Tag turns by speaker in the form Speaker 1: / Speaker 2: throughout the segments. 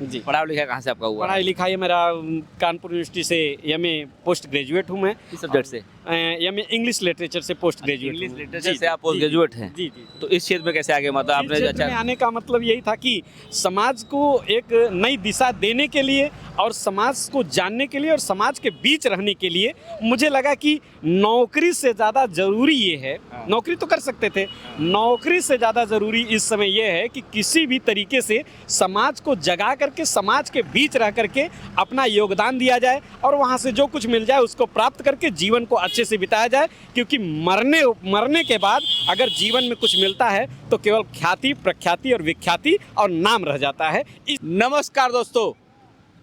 Speaker 1: जी।
Speaker 2: पढ़ाई लिखा कहाँ से आपका हुआ?
Speaker 1: पढ़ाई लिखाई मेरा कानपुर यूनिवर्सिटी से एमए पोस्ट ग्रेजुएट हूँ मैं।
Speaker 2: किस सब्जेक्ट से?
Speaker 1: एमए इंग्लिश लिटरेचर से पोस्ट ग्रेजुएट
Speaker 2: इंग्लिश
Speaker 1: हूँ।
Speaker 2: लिटरेचर
Speaker 1: जी,
Speaker 2: से आप पोस्ट
Speaker 1: जी,
Speaker 2: ग्रेजुएट हैं?
Speaker 1: जी जी।
Speaker 2: तो इस क्षेत्र में कैसे आगे, मतलब
Speaker 1: इस
Speaker 2: आपने
Speaker 1: क्षेत्र में आने का मतलब यही था कि समाज को एक नई दिशा देने के लिए और समाज को जानने के लिए और समाज के बीच रहने के लिए मुझे लगा कि नौकरी से ज़्यादा ज़रूरी ये है। नौकरी तो कर सकते थे, नौकरी से ज़्यादा ज़रूरी इस समय ये है कि किसी भी तरीके से समाज को जगा करके समाज के बीच रह करके अपना योगदान दिया जाए और वहाँ से जो कुछ मिल जाए उसको प्राप्त करके जीवन को अच्छे से बिताया जाए, क्योंकि मरने के बाद अगर जीवन में कुछ मिलता है तो केवल ख्याति, प्रख्याति और विख्याति और नाम रह जाता है।
Speaker 2: नमस्कार दोस्तों,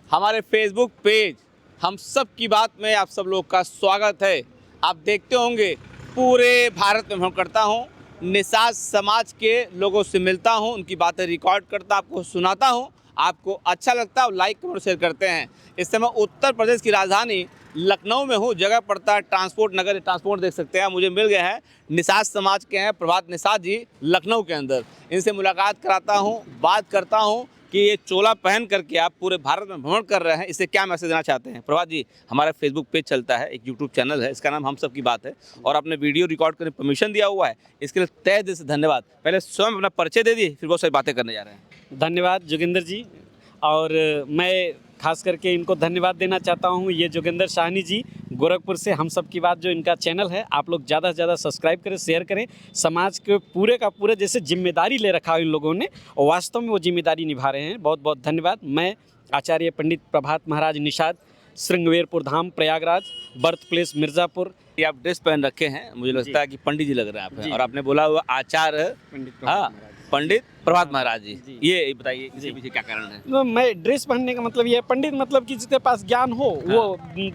Speaker 2: हमारे फेसबुक पेज हम सब की बात में आप सब लोग का स्वागत है। आप देखते होंगे पूरे भारत में भ्रमण करता हूँ, निषाद समाज के लोगों से मिलता हूँ, उनकी बातें रिकॉर्ड करता, आपको सुनाता हूँ। आपको अच्छा लगता है, लाइक कमेंट शेयर करते हैं। इस समय उत्तर प्रदेश की राजधानी लखनऊ में हूँ, जगह पड़ता है ट्रांसपोर्ट नगर। ट्रांसपोर्ट देख सकते हैं, मुझे मिल गए हैं निषाद समाज के हैं प्रभात निषाद जी लखनऊ के अंदर। इनसे मुलाकात कराता हूँ, बात करता हूँ कि ये चोला पहन करके आप पूरे भारत में भ्रमण कर रहे हैं, इससे क्या मैसेज देना चाहते हैं। प्रभात जी, हमारा फेसबुक पेज चलता है, एक यूट्यूब चैनल है, इसका नाम हम सब की बात है, और आपने वीडियो रिकॉर्ड करने परमिशन दिया हुआ है, इसके लिए तहे दिल से धन्यवाद। पहले स्वयं अपना परिचय दे दिए, फिर बहुत सारी बातें करने जा रहे हैं।
Speaker 1: धन्यवाद जोगिंदर जी, और मैं खास करके इनको धन्यवाद देना चाहता हूँ। ये जोगिंदर साहनी जी गोरखपुर से, हम सब की बात जो इनका चैनल है, आप लोग ज़्यादा से ज़्यादा सब्सक्राइब करें, शेयर करें। समाज के पूरे का पूरे जैसे जिम्मेदारी ले रखा है इन लोगों ने, और वास्तव में वो जिम्मेदारी निभा रहे हैं। बहुत बहुत धन्यवाद। मैं आचार्य पंडित प्रभात महाराज निषाद, श्रृंगवेरपुर धाम प्रयागराज, बर्थ प्लेस मिर्ज़ापुर।
Speaker 2: ये आप ड्रेस पहन रखे हैं, मुझे लगता है कि पंडित जी लग रहे हैं आप,
Speaker 1: जी।
Speaker 2: और आपने बोला हुआ आचार्य हाँ पंडित प्रभात महाराज जी।
Speaker 1: जी।
Speaker 2: ये बताइए इसके पीछे क्या कारण है?
Speaker 1: तो मैं ड्रेस पहनने का मतलब ये है, पंडित मतलब कि जिसके पास ज्ञान हो वो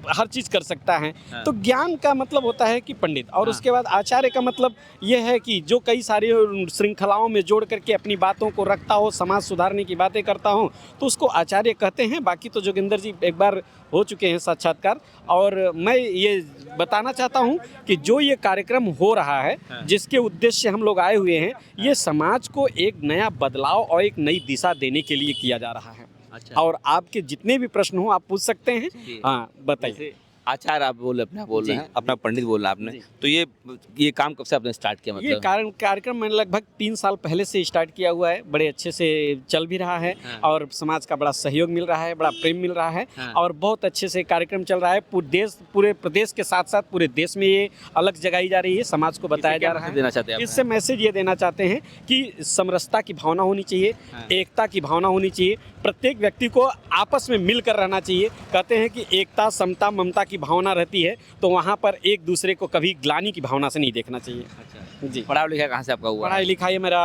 Speaker 1: हर चीज़ कर सकता है। तो ज्ञान का मतलब होता है कि पंडित, और उसके बाद आचार्य का मतलब ये है कि जो कई सारी श्रृंखलाओं में जोड़ करके अपनी बातों को रखता हो, समाज सुधारने की बातें करता हो, तो उसको आचार्य कहते हैं। बाकी तो जोगिंदर जी एक बार हो चुके हैं साक्षात्कार, और मैं ये बताना चाहता हूँ कि जो ये कार्यक्रम हो रहा है, जिसके उद्देश्य से हम लोग आए हुए हैं, ये समाज को एक नया बदलाव और एक नई दिशा देने के लिए किया जा रहा है।
Speaker 2: अच्छा।
Speaker 1: और आपके जितने भी प्रश्न हो आप पूछ सकते हैं। हाँ बताइए।
Speaker 2: आचार्य आप बोल रहे हैं, अपना पंडित बोलना आपने, तो ये काम कब से आपने स्टार्ट किया?
Speaker 1: ये
Speaker 2: मतलब
Speaker 1: कार्यक्रम मैंने लगभग 3 साल पहले से स्टार्ट किया हुआ है, बड़े अच्छे से चल भी रहा है। और समाज का बड़ा सहयोग मिल रहा है, बड़ा प्रेम मिल रहा है। और बहुत अच्छे से कार्यक्रम चल रहा है। पूरे प्रदेश के साथ साथ पूरे देश में ये अलग जगाई जा रही है, समाज को बताया जा रहा है।
Speaker 2: देना चाहते हैं आप?
Speaker 1: इससे मैसेज ये देना चाहते हैं कि समरसता की भावना होनी चाहिए, एकता की भावना होनी चाहिए, प्रत्येक व्यक्ति को आपस में मिलकर रहना चाहिए। कहते हैं कि एकता, समता, ममता की भावना रहती है, तो वहाँ पर एक दूसरे को कभी ग्लानि की भावना से नहीं देखना चाहिए।
Speaker 2: अच्छा
Speaker 1: जी।
Speaker 2: पढ़ाई लिखा कहाँ से आपका हुआ?
Speaker 1: पढ़ाई लिखाई मेरा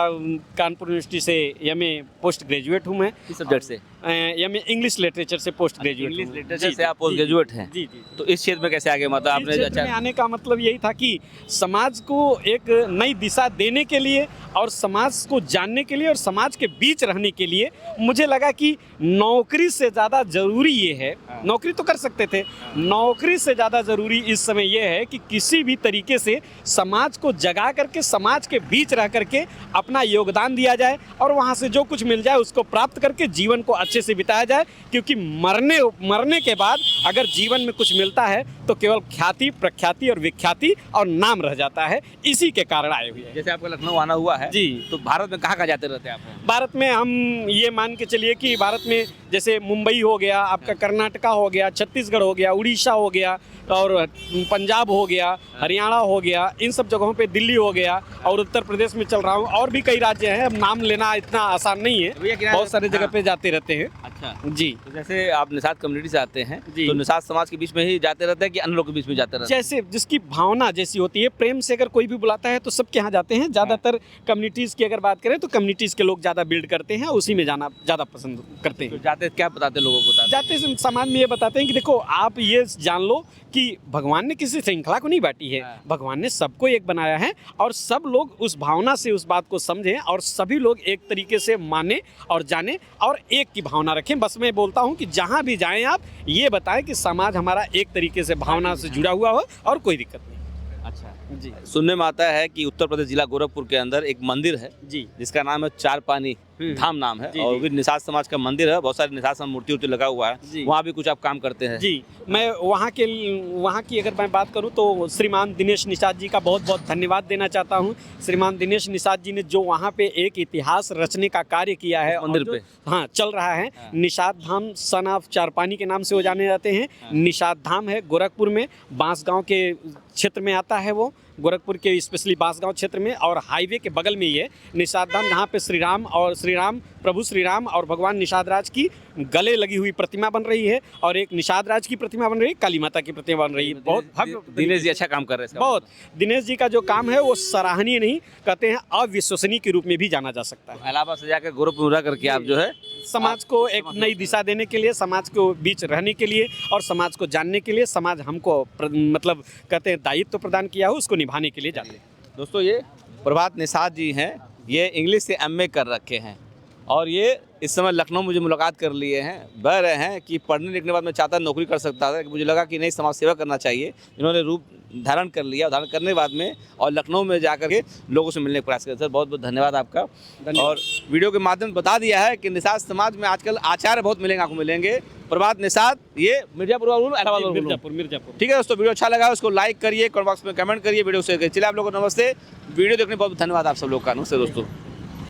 Speaker 1: कानपुर यूनिवर्सिटी से एमए पोस्ट ग्रेजुएट हूँ मैं।
Speaker 2: किस सब्जेक्ट से?
Speaker 1: एमए इंग्लिश लिटरेचर से पोस्ट ग्रेजुएट।
Speaker 2: इंग्लिश लिटरेचर से आप पोस्ट ग्रेजुएट हैं?
Speaker 1: जी जी।
Speaker 2: तो इस क्षेत्र में कैसे आगे, मतलब
Speaker 1: इस
Speaker 2: आपने
Speaker 1: क्षेत्र में आने का मतलब यही था कि समाज को एक नई दिशा देने के लिए और समाज को जानने के लिए और समाज के बीच रहने के लिए मुझे लगा कि नौकरी से ज़्यादा ज़रूरी ये है। नौकरी तो कर सकते थे, नौकरी से ज़्यादा ज़रूरी इस समय ये है कि किसी भी तरीके से समाज को जगा करके समाज के बीच रह करके अपना योगदान दिया जाए और वहाँ से जो कुछ मिल जाए उसको प्राप्त करके जीवन को अच्छे से बिताया जाए, क्योंकि मरने के बाद अगर जीवन में कुछ मिलता है तो केवल ख्याति, प्रख्याति और विख्याति और नाम रह जाता है। इसी के कारण आए हुए हैं।
Speaker 2: जैसे आपका लखनऊ आना हुआ है
Speaker 1: जी।
Speaker 2: तो भारत में कहाँ जाते रहते हैं आप?
Speaker 1: भारत में हम ये मान के चलिए कि भारत में जैसे मुंबई हो गया, आपका कर्नाटका हो गया, छत्तीसगढ़ हो गया, उड़ीसा हो गया, और पंजाब हो गया, हरियाणा हो गया, इन सब जगहों पे, दिल्ली हो गया, और उत्तर प्रदेश में चल रहा हूँ। और भी कई राज्य हैं, अब नाम लेना इतना आसान नहीं है, बहुत सारे जगह पे जाते रहते हैं।
Speaker 2: अच्छा
Speaker 1: जी।
Speaker 2: तो जैसे आप निषाद कम्युनिटी से आते हैं,
Speaker 1: जी।
Speaker 2: तो निषाद समाज के बीच में ही जाते रहते हैं कि अन्य लोगों के बीच में जाते रहते हैं?
Speaker 1: जैसे जिसकी भावना जैसी होती है, प्रेम से अगर कोई भी बुलाता है तो सबके यहाँ जाते हैं। ज़्यादातर कम्युनिटीज़ की अगर बात करें तो कम्युनिटीज़ के लोग ज़्यादा बिल्ड करते हैं, उसी में जाना ज़्यादा पसंद करते हैं।
Speaker 2: तो जाते क्या बताते हैं लोगों को?
Speaker 1: जाते समाज में ये बताते हैं कि देखो, आप ये जान लो कि भगवान ने किसी श्रृंखला को नहीं बांटी है, भगवान ने सबको एक बनाया है, और सब लोग उस भावना से उस बात को समझें और सभी लोग एक तरीके से माने और जाने और एक की भावना रखें। बस मैं बोलता हूं कि जहां भी जाएं आप ये बताएं कि समाज हमारा एक तरीके से भावना से जुड़ा हुआ हो और कोई दिक्कत नहीं।
Speaker 2: अच्छा।
Speaker 1: जी
Speaker 2: सुनने में आता है कि उत्तर प्रदेश जिला गोरखपुर के अंदर एक मंदिर है
Speaker 1: जी
Speaker 2: जिसका नाम है चार पानी धाम नाम है,
Speaker 1: जी,
Speaker 2: और
Speaker 1: जी।
Speaker 2: भी निषाद समाज का मंदिर है, बहुत सारे निषाद समाज मूर्ति उर्ति लगा हुआ
Speaker 1: जी।
Speaker 2: है, वहाँ भी कुछ आप काम करते हैं।
Speaker 1: जी मैं वहाँ की अगर मैं बात करूँ तो श्रीमान दिनेश निषाद जी का बहुत बहुत धन्यवाद देना चाहता हूँ। श्रीमान दिनेश निषाद जी ने जो वहाँ पे एक इतिहास रचने का कार्य किया है,
Speaker 2: उस मंदिर
Speaker 1: और जो-
Speaker 2: पे।
Speaker 1: हाँ चल रहा है।
Speaker 2: हाँ।
Speaker 1: निषाद धाम सन ऑफ चारपानी के नाम से वो जाने जाते हैं।
Speaker 2: हाँ।
Speaker 1: निषाद धाम है गोरखपुर में, बांसगांव के क्षेत्र में आता है वो, गोरखपुर के स्पेशली बांसगांव क्षेत्र में, और हाईवे के बगल में ही है निषाद धाम, जहाँ पे प्रभु श्री राम और भगवान निषाद राज की गले लगी हुई प्रतिमा बन रही है, और एक निषाद राज की प्रतिमा बन रही है, काली माता की प्रतिमा बन रही है। बहुत भव्य
Speaker 2: दिनेश जी अच्छा काम कर रहे हैं इसका।
Speaker 1: बहुत दिनेश जी का जो काम है वो सराहनीय नहीं, कहते हैं अविश्वसनीय के रूप में भी जाना जा सकता है।
Speaker 2: इलाहाबाद से जाकर गोरखपुर रह करके आप जो है
Speaker 1: समाज को एक नई दिशा देने के लिए, समाज को बीच रहने के लिए और समाज को जानने के लिए, समाज हमको मतलब कहते हैं दायित्व प्रदान किया हो, उसको निभाने के लिए जाते हैं।
Speaker 2: दोस्तों ये प्रभात निषाद जी हैं, ये इंग्लिश से एमए कर रखे हैं और ये इस समय लखनऊ मुझे मुलाकात कर लिए हैं। बह रहे हैं कि पढ़ने लिखने के बाद मैं चाहता नौकरी कर सकता था, कि मुझे लगा कि नहीं समाज सेवा करना चाहिए। इन्होंने रूप धारण कर लिया, धारण करने के बाद में और लखनऊ में जाकर के लोगों से मिलने का प्रयास किया। सर बहुत बहुत धन्यवाद आपका। और वीडियो के माध्यम से बता दिया है कि निषाद समाज में आजकल आचार्य बहुत मिलेंगे, आपको मिलेंगे। प्रभात निषाद, ये मिर्जापुर वाला बोलूं, इलाहाबाद वाला बोलूं?
Speaker 1: मिर्जापुर।
Speaker 2: ठीक है दोस्तों, वीडियो अच्छा लगा उसको लाइक करिए, कमेंट बॉक्स में कमेंट करिए, वीडियो शेयर करिए। चलिए आप लोगों को नमस्ते, वीडियो देखने बहुत धन्यवाद आप सब लोग का। नमस्ते दोस्तों।